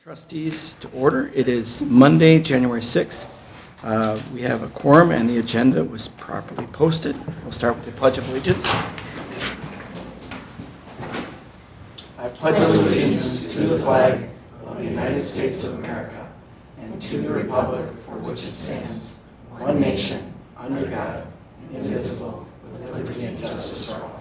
Trustees to order. It is Monday, January 6th. We have a quorum and the agenda was properly posted. We'll start with the Pledge of Allegiance. I pledge allegiance to the flag of the United States of America and to the republic for which it stands, one nation, under God, indivisible, with liberty and justice for all.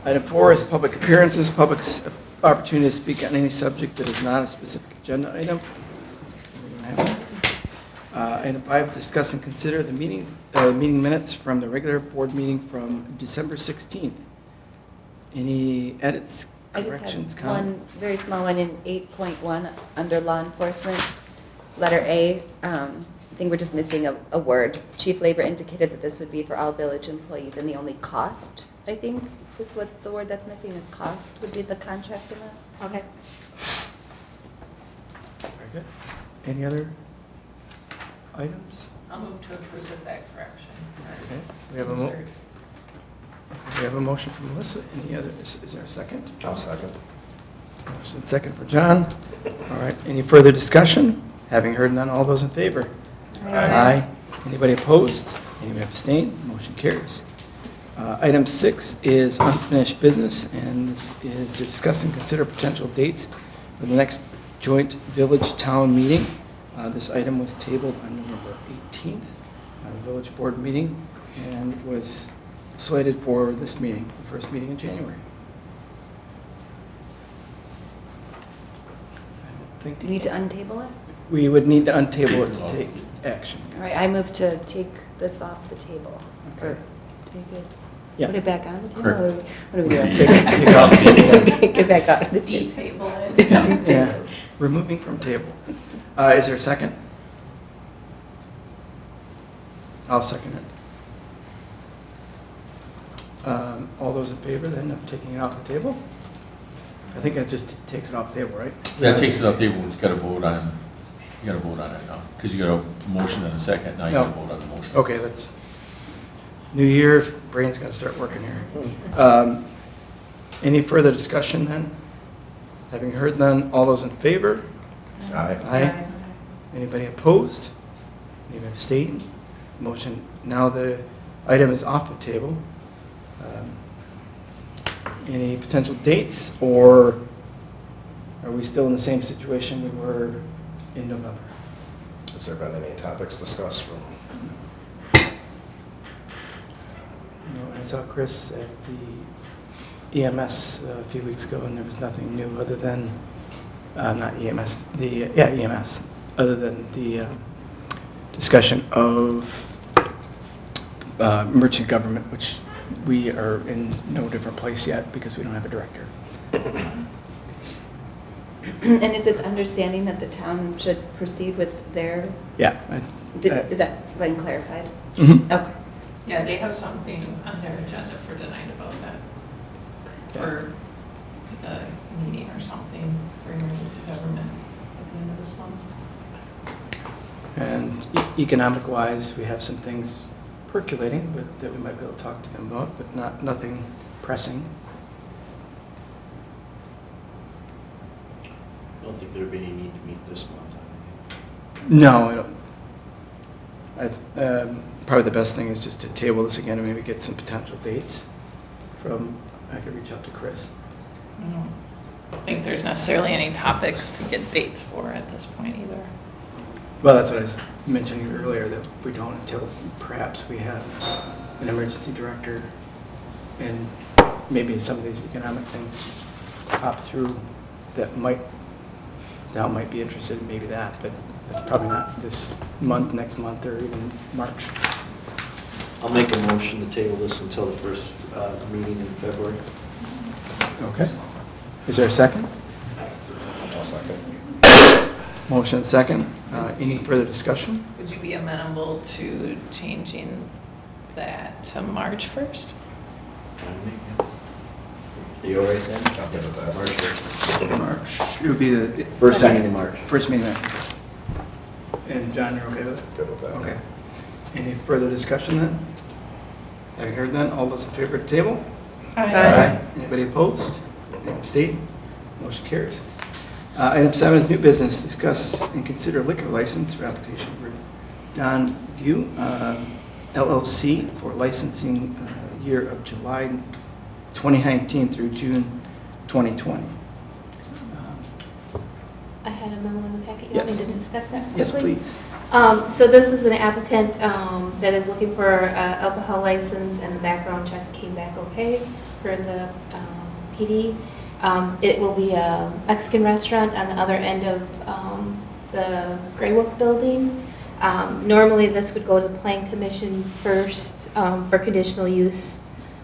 Item 4 is public appearances, public's opportunity to speak on any subject that is not a specific agenda item. Item 5 is discuss and consider the meeting minutes from the regular board meeting from December 16th. Any edits, corrections, I just have comments? one very small one in 8.1 under law enforcement, letter A. I think we're just missing a word. Chief Labor indicated that this would be for all village employees, and the only cost, I think, is what the word that's missing is cost, would be the contract amount. Okay. Very good. Any other items? I'll move to approve with that correction. Okay. We have a motion from Melissa. Any other? Is there a second? I'll second. Motion second for John. All right. Any further discussion? Having heard none, all those in favor? Aye. Anybody opposed? Anybody abstain? Motion carries. Item 6 is unfinished business, and this is to discuss and consider potential dates for the next joint village-town meeting. This item was tabled on November 18th, the village board meeting, and was slated for this meeting, the first meeting in January. Do you need to untable it? We would need to untable it to take action. All right, I move to take this off the table. Okay. Or take it, Yeah. put it back on the table? Correct. Or what are we doing? Take off the table. Take it back off the table. Table it. Yeah, removing from table. Is there a second? I'll second it. All those in favor then of taking it off the table? I think that just takes it off the table, right? Yeah, it takes it off the table, you gotta vote on, you gotta vote on it now, because you got a motion and a second, now you gotta No. vote on the motion. Okay, let's, new year, brain's gotta start working here. Any further discussion then? Having heard none, all those in favor? Aye. Aye. Anybody opposed? Anybody abstain? Motion, now the item is off the table. Any potential dates, or are we still in the same situation we were in November? Has there been any topics discussed from? I saw Chris at the EMS a few weeks ago, and there was nothing new other than, not EMS, EMS, other than the discussion of merchant government, which we are in no different place yet because we don't have a director. And is it understanding that the town should proceed with their, Yeah. is that been clarified? Mhm. Okay. Yeah, they have something on their agenda for tonight about that, for the meeting or something for emergency government at the end of this month. And economic-wise, we have some things percolating, but that we might be able to talk to them about, but nothing pressing. I don't think there'd be any need to meet this month. No, I don't. Probably the best thing is just to table this again and maybe get some potential dates from, I could reach out to Chris. I don't think there's necessarily any topics to get dates for at this point either. Well, that's what I was mentioning earlier, that we don't until perhaps we have an emergency director and maybe some of these economic things pop through that might be interested in maybe that, but that's probably not this month, next month, or even March. I'll make a motion to table this until the first meeting in February. Okay. Is there a second? I'll second. Motion second. Any further discussion? Would you be amenable to changing that to March 1st? Are you all right, Sam? I'll get with that. March 1st. March. It would be the First meeting in March. first meeting. And John, you're okay with it? Good with that. Okay. Any further discussion then? Have you heard none? All those in favor of the table? Aye. Anybody opposed? Any abstain? Motion carries. Item 7 is new business. Discuss and consider liquor license for application for Don View LLC for licensing year of July 2019 through June 2020. I had a memo in the packet. You want me Yes. to discuss that quickly? Yes, please. So this is an applicant that is looking for alcohol license, and the background check came back okay for the PD. It will be a Mexican restaurant on the other end of the Grey Wolf building. Normally, this would go to the Plan Commission first for conditional use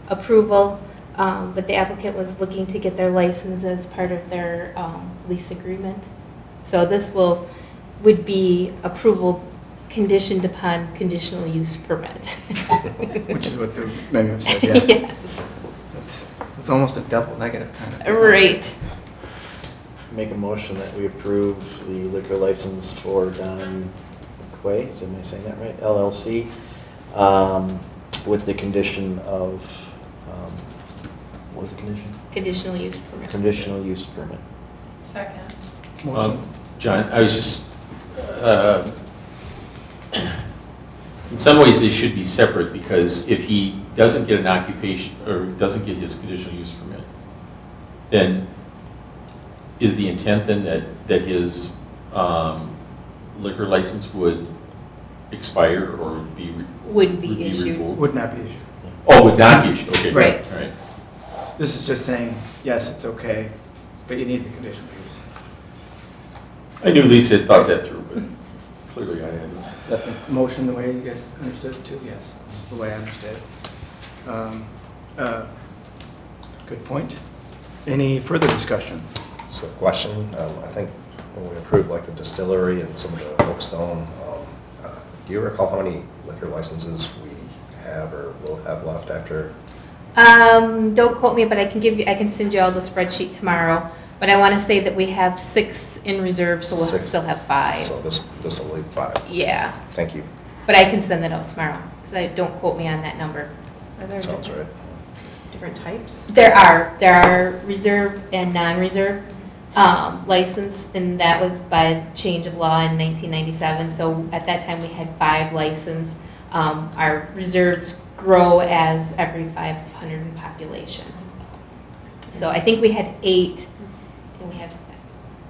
approval, but the applicant was looking to get their license as part of their lease agreement. So this would be approval conditioned upon conditional use permit. Which is what the memo says, yeah. Yes. It's almost a double negative kind of. Right. Make a motion that we approve the liquor license for Don Quay, am I saying that right? LLC, with the condition of, what was the condition? Conditional use permit. Conditional use permit. Second. Motion. John, I was just, in some ways, they should be separate, because if he doesn't get an occupation, or doesn't get his conditional use permit, then is the intent then that his liquor license would expire or be? Would be issued. revoked? Would not be issued. Oh, would not be issued, okay. Right. All right. This is just saying, yes, it's okay, but you need the conditional use. I knew Lisa had thought that through, but clearly I hadn't. That the motion, the way you guys understood it too? Yes, that's the way I understood it. Good point. Any further discussion? So question, I think when we approved like the distillery and some of the Oakstone, do you recall how many liquor licenses we have or will have left after? Don't quote me, but I can send you all the spreadsheet tomorrow. But I want to say that we have 6 in reserve, so we'll 6. still have 5. So this will leave 5. Yeah, Thank you. but I can send that out tomorrow, because don't quote me on that number. Are there Sounds right. different types? There are reserve and non-reserve license, and that was by change of law in 1997. So at that time, we had 5 license. Our reserves grow as every 500 in population. So I think we had 8, and we have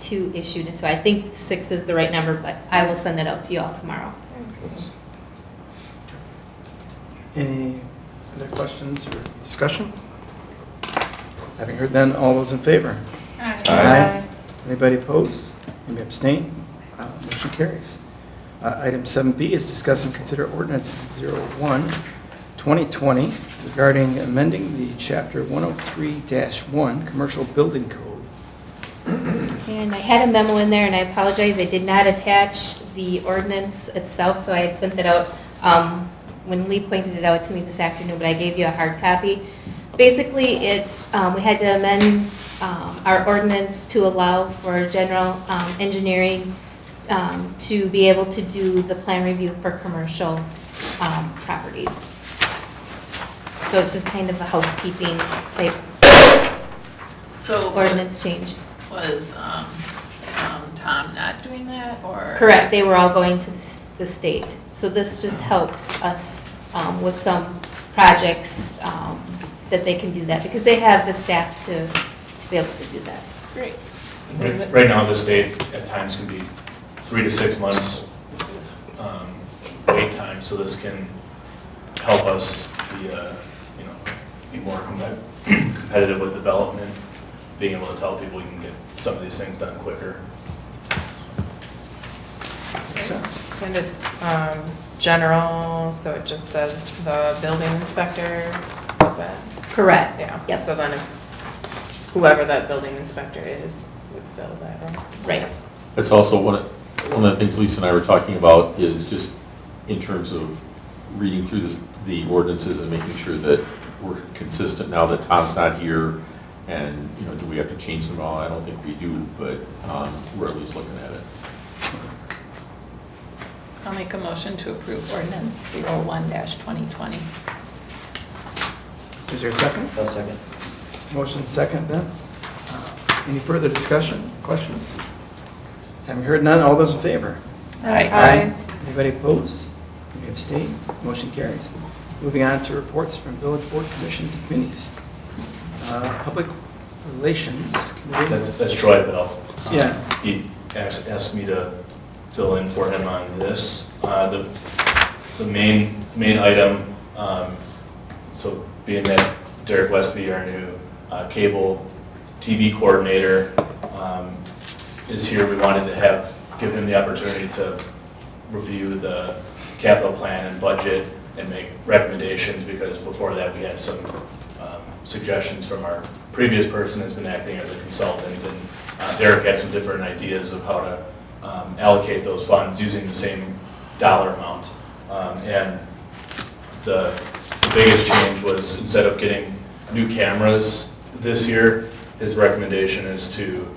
2 issued. So I think 6 is the right number, but I will send that out to you all tomorrow. Any other questions or discussion? Having heard none, all those in favor? Aye. Anybody opposed? Anybody abstain? Motion carries. Item 7B is discuss and consider ordinance 01-2020 regarding amending the chapter 103-1 commercial building code. And I had a memo in there, and I apologize, I did not attach the ordinance itself, so I had sent it out when Lee pointed it out to me this afternoon, but I gave you a hard copy. Basically, it's, we had to amend our ordinance to allow for general engineering to be able to do the plan review for commercial properties. So it's just kind of a housekeeping type So ordinance change. was Tom not doing that, or? Correct, they were all going to the state. So this just helps us with some projects that they can do that, because they have the staff to be able to do that. Great. Right now, the state at times can be 3 to 6 months wait time, so this can help us be more competitive with development, being able to tell people you can get some of these things done quicker. Makes sense. And it's general, so it just says the building inspector, is that? Correct. Yeah. Yep. So then if whoever that building inspector is would fill that role. Right. That's also one of the things Lisa and I were talking about, is just in terms of reading through the ordinances and making sure that we're consistent now that Tom's not here, and, do we have to change them all? I don't think we do, but we're at least looking at it. I'll make a motion to approve ordinance 01-2020. Is there a second? I'll second. Motion second then. Any further discussion, questions? Having heard none, all those in favor? Aye. Anybody opposed? Any abstain? Motion carries. Moving on to reports from village board commissions and committees. Public Relations Committee. That's Troy Bell. Yeah. He asked me to fill in for him on this. The main item, so being that Derek Westby, our new cable TV coordinator, is here, we wanted to give him the opportunity to review the capital plan and budget and make recommendations, because before that we had some suggestions from our previous person who's been acting as a consultant, and Derek had some different ideas of how to allocate those funds using the same dollar amount. And the biggest change was, instead of getting new cameras this year, his recommendation is to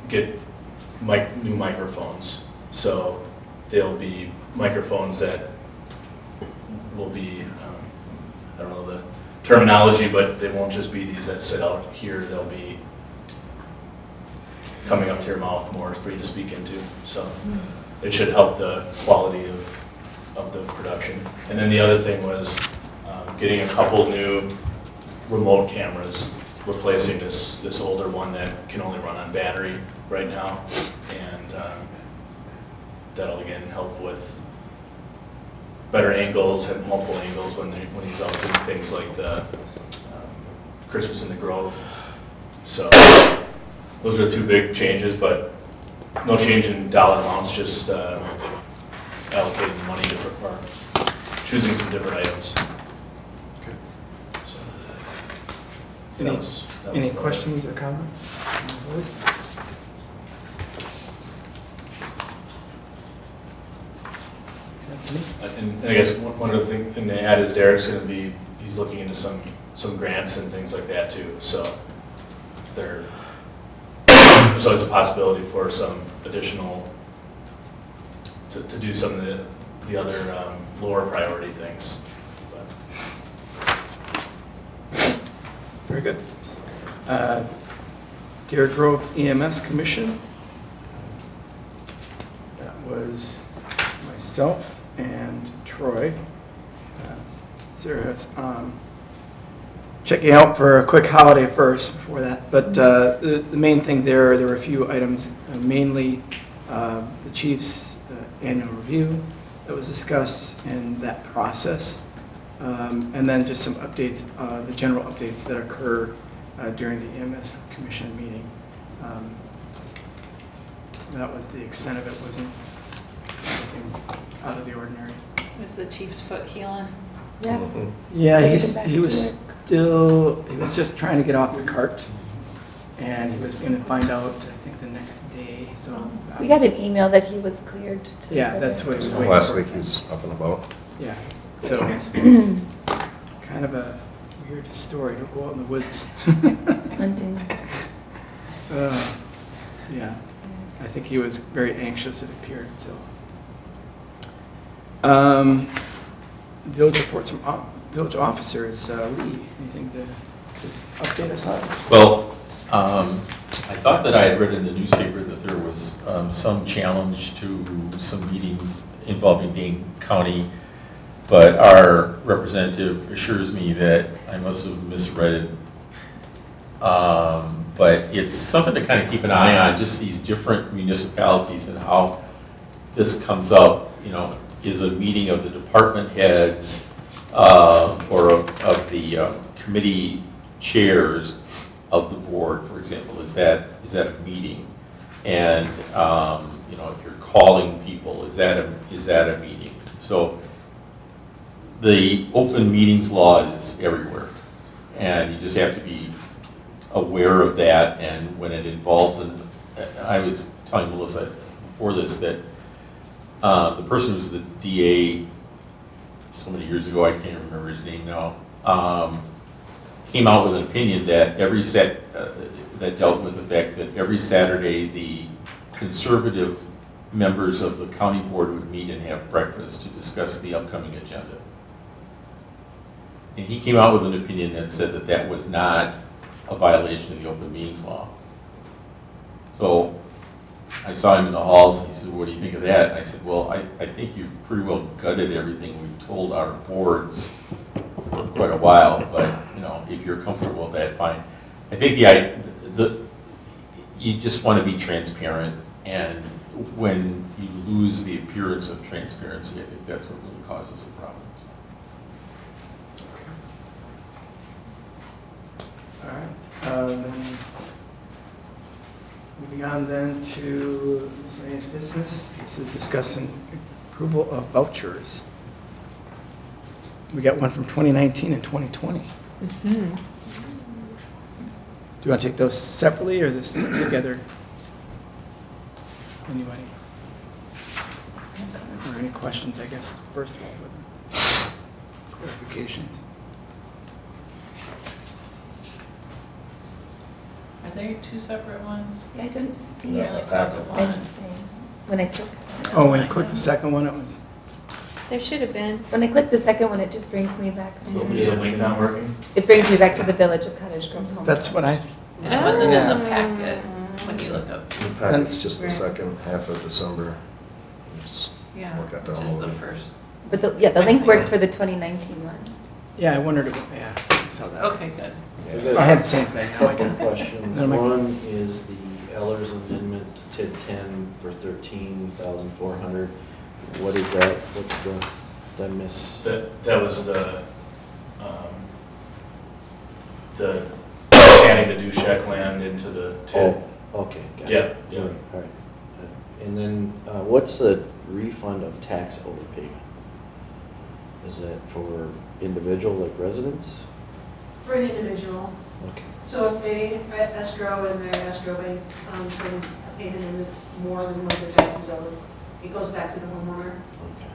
get new microphones. So they'll be microphones that will be, I don't know the terminology, but they won't just be these that sit out here. They'll be coming up to your mouth more for you to speak into. So it should help the quality of the production. And then the other thing was getting a couple new remote cameras, replacing this older one that can only run on battery right now. And that'll again help with better angles, have multiple angles when he's out doing things like the Christmas in the Grove. So those are the two big changes, but no change in dollar amounts, just allocating money or choosing some different items. Okay. So, Any, that was any about it. questions or comments from the board? Makes sense to me. And I guess one other thing to add is Derek's going to be, he's looking into some grants and things like that too. So so it's a possibility for some additional, to do some of the other lower priority things. But Very good. Deer Grove EMS Commission. That was myself and Troy. Sarah's checking out for a quick holiday first before that. But the main thing there were a few items, mainly the chief's annual review that was discussed in that process. And then just some updates, the general updates that occur during the EMS Commission meeting. That was the extent of it, wasn't anything out of the ordinary. Is the chief's foot healing? Yeah. Yeah, Getting back he to was just trying to get off the cart, and he was going to find out, I think, the next day, so. We got an email that he was cleared to. Yeah, that's what he was waiting Last for. week he's up and about. Yeah, so, kind of a weird story, don't go out in the woods. Hunting. Yeah, I think he was very anxious, it appeared, so. Village reports from village officers. Lee, anything to update us on? Well, I thought that I had read in the newspaper that there was some challenge to some meetings involving Dane County, but our representative assures me that I must have misread it. But it's something to kind of keep an eye on, just these different municipalities and how this comes up, is a meeting of the department heads or of the committee chairs of the board, for example. Is that a meeting? And if you're calling people, is that a meeting? So the open meetings law is everywhere, and you just have to be aware of that. And when it involves, and I was telling Melissa before this that the person who's the DA so many years ago, I can't remember his name now, came out with an opinion that that dealt with the fact that every Saturday the conservative members of the county board would meet and have breakfast to discuss the upcoming agenda. And he came out with an opinion that said that was not a violation of the open meetings law. So I saw him in the halls, and he said, what do you think of that? And I said, well, I think you pretty well gutted everything we've told our boards for quite a while, but, you know, if you're comfortable with that, fine. I think you just want to be transparent, and when you lose the appearance of transparency, I think that's what really causes the problems. All right, then, moving on then to miscellaneous business. This is discussing approval of vouchers. We got one from 2019 and 2020. Do you want to take those separately or this together? Anybody? Or any questions, I guess, first of all, with clarifications? Are there two separate ones? I didn't see I Yeah, it. only saw the I- one. When I click, Oh, when I clicked the second one, it was, There should have been. when I click the second one, it just brings me back So to, is the link not working? it brings me back to the Village of Cottage Grove's home. that's what I, And it wasn't in the Yeah. packet when you look up, The packet's just the Right. second half of December. Just yeah, Work out which is the download. first. But the link works for the 2019 one. yeah, I wondered, yeah, I saw that. Okay, good. So we've got I had the same thing. a couple of questions. No, my- One is the Ellers Amendment to TID 10 for 13,400. What is that? What's the miss? That was the adding the Dushek land into the TID. Oh, okay, gotcha. Yeah, yeah. All right. And then what's the refund of tax overpayment? Is that for individual, like residents? For an individual. Okay. So if they escrow and their escrow bank sends a payment and it's more than what their taxes owed, it goes back to the homeowner. Okay.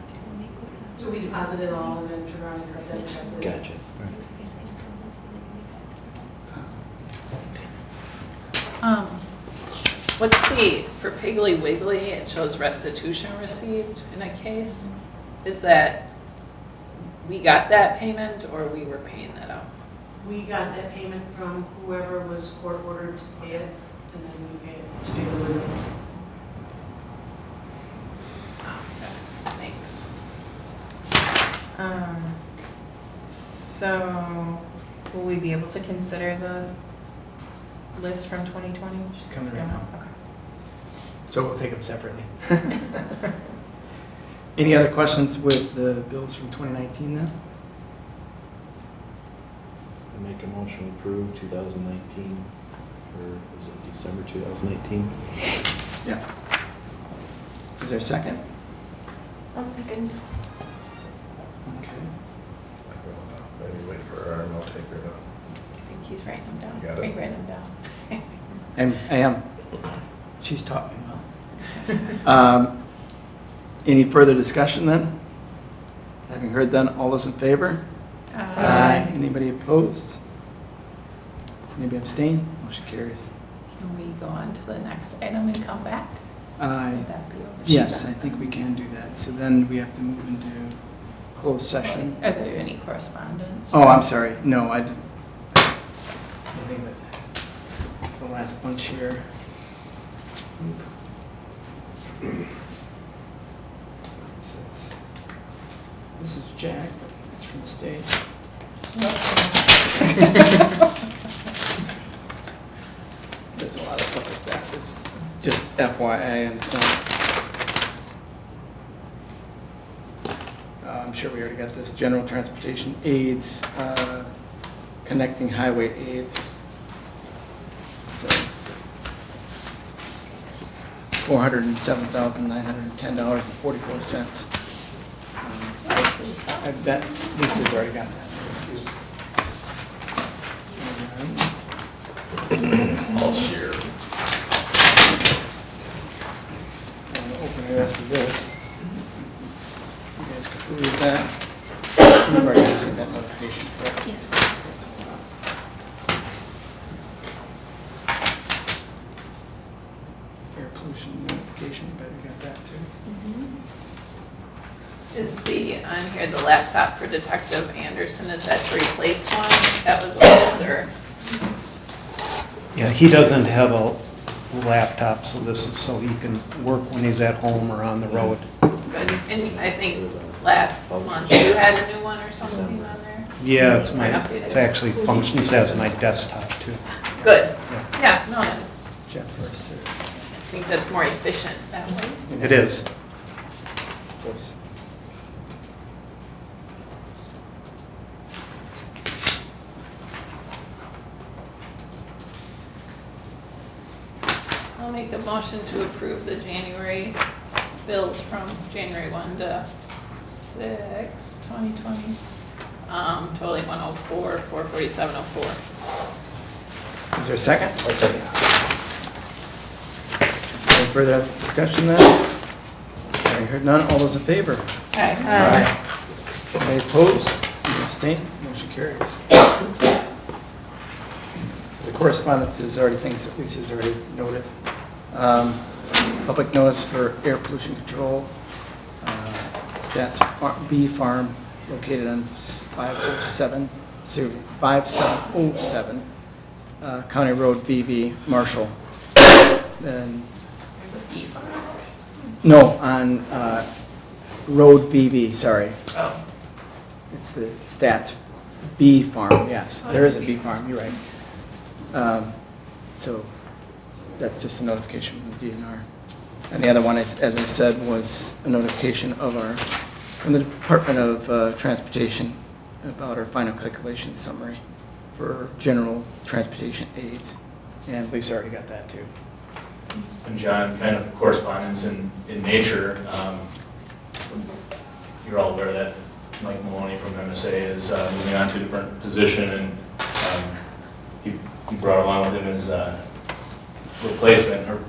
So we deposit it all and then turn around and cut that check. Gotcha. What's for Piggly Wiggly, it shows restitution received in a case. Is that, we got that payment or we were paying that out? We got that payment from whoever was court ordered to pay it, and then we paid it to do with it. Thanks. So, will we be able to consider the list from 2020? It's coming right now. Okay. So we'll take them separately. Any other questions with the bills from 2019 then? I make a motion to approve 2019, or is it December 2018? Yeah. Is there a second? I'll second. Okay. Maybe wait for our note taker to. I think he's writing them down. Got it. Are you writing them down? I am. She's taught me well. Any further discussion then? Having heard then, all those in favor? Anybody opposed? Anybody abstain? Motion carries. Can we go on to the next item and come back? Would that be okay? Yes, I think we can do that. So then we have to move into closed session. Are there any correspondence? Oh, I'm sorry. No, I didn't. Anything but the last bunch here. This is Jack, but it's from the state. There's a lot of stuff like that. It's just FYI and I'm sure we already got this. General transportation aids, connecting highway aids. So $407,910.44. I bet Lisa's already got that. I'll share. I'm gonna open the rest of this. You guys can read that. You've already seen that notification, correct? Yes. Air pollution notification, you better get that too. Is on here, the laptop for Detective Anderson, is that to replace one that was old or? Yeah, he doesn't have a laptop, so this is so he can work when he's at home or on the road. Good. And I think last month you had a new one or something on there? Yeah, it's An updated. it's actually functions as my desktop too. Good. Yeah, no, that's, Jeff first. I think that's more efficient that way. It is. Of course. I'll make a motion to approve the January bills from January 1 to 6, 2020, totaling 104, 447.04. Is there a second? I'll second. Any further discussion then? Having heard none, all those in favor? Aye. Any opposed? Any abstained? Motion carries. The correspondence is already things that Lisa's already noted. Public notice for air pollution control. Stats B Farm located on 507, 5707 County Road VB, Marshall. And There's a B farm? no, on Road VB, sorry. Oh, It's the Stats B Farm, yes. There is a B Farm, you're right. So that's just a notification from the DNR. And the other one, is, as I said, was a notification of from the Department of Transportation about our final calculation summary for general transportation aids. And Lisa already got that too. And John, kind of correspondence in nature, you're all aware that Mike Maloney from MSA is moving on to a different position, and he brought along with him his replacement, or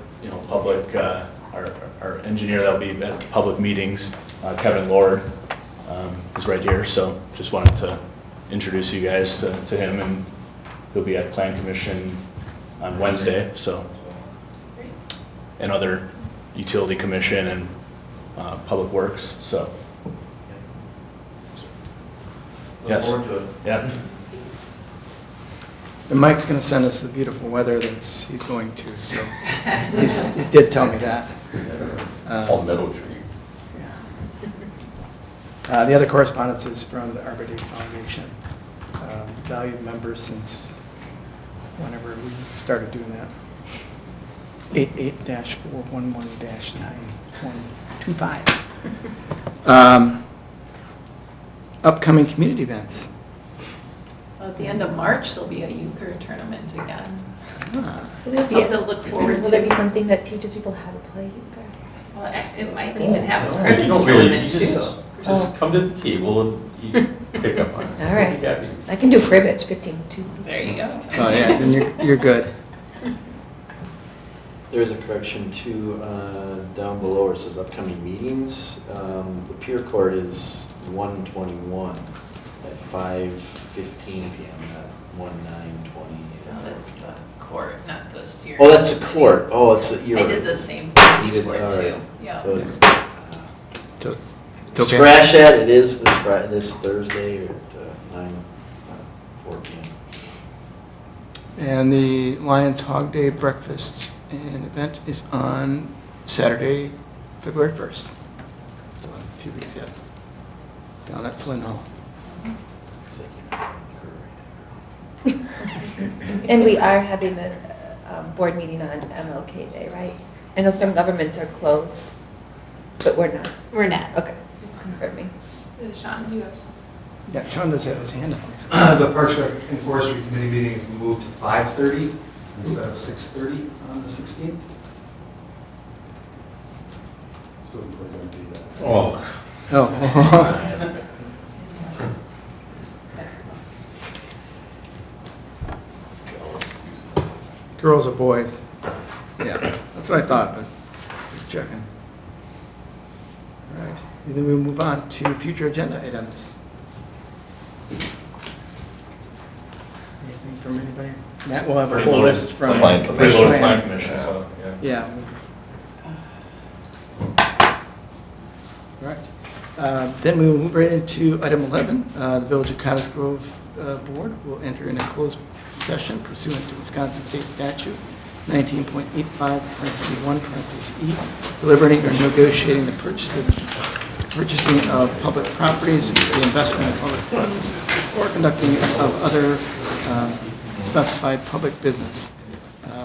public, our engineer that'll be at public meetings, Kevin Lord, is right here. So just wanted to introduce you guys to him, and he'll be at Plan Commission on Wednesday. So, and other utility commission and public works. So, Look forward to it. Yeah. And Mike's going to send us the beautiful weather he's going to, so he did tell me that. All meadow tree. The other correspondence is from the Arbor Day Foundation, valued members since whenever we started doing that. 88-411-9125. Upcoming community events. at the end of March, there'll be a euchre tournament again. Will there be Something to look forward to. Will there be something that teaches people how to play euchre? Well, it might even have a You cribbage don't really, you tournament too. just come to the table and you pick up on it. All right. You got me. I can do cribbage, 15-2. There you go. Oh, yeah, then you're good. There is a correction too, down below where it says upcoming meetings. The Pier Court is 1/21 at 5:15 PM, not 1/9/20. No, that's the court, not the steering. Oh, that's a committee. court. Oh, it's a, I you're. did the same thing You did- before all right. too, yeah. So it's, So it's okay. scratch that, it is this Thursday at 4 PM. And the Lions Hog Day breakfast and event is on Saturday, February 1st. So a few weeks yet. Down at Flynn Hall. It's like you're not in And we are having a board meeting on MLK Day, right? I know some governments are closed, but we're not. We're not. Okay, just confirming. Sean, do you have something? Yeah, Sean does have his hand up. The Parks and Forestry Committee meeting is moved to 5:30 instead of 6:30 on the 16th. So please undo that. Oh. Oh. Girls or boys? Yeah, that's what I thought, but just checking. All right, and then we'll move on to future agenda items. Anything from anybody? Matt will have a whole list from. Plan Pretty loaded plan commission, so, yeah. Yeah. All right. Then we will move right into item 11. The Village of Cottage Grove Board will enter in a closed session pursuant to Wisconsin State Statute 19.85, parentheses 1, parentheses E, deliberating or negotiating the purchasing of public properties, the investment of public funds, or conducting of other specified public business.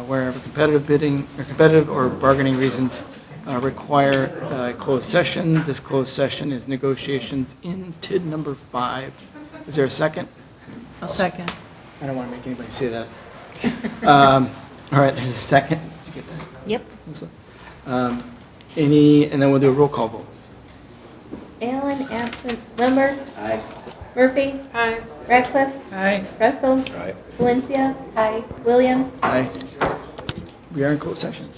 Wherever competitive bidding or competitive or bargaining reasons require a closed session, this closed session is negotiations in TID number 5. Is there a second? I'll second. I don't want to make anybody say that. All right, there's a second. Did you get that? Yep. And then we'll do a roll call vote. Allen, absent. Lambert, Aye. Murphy, Aye. Radcliffe, Aye. Russell, Aye. Valencia, Aye. Williams. Aye. We are in closed session.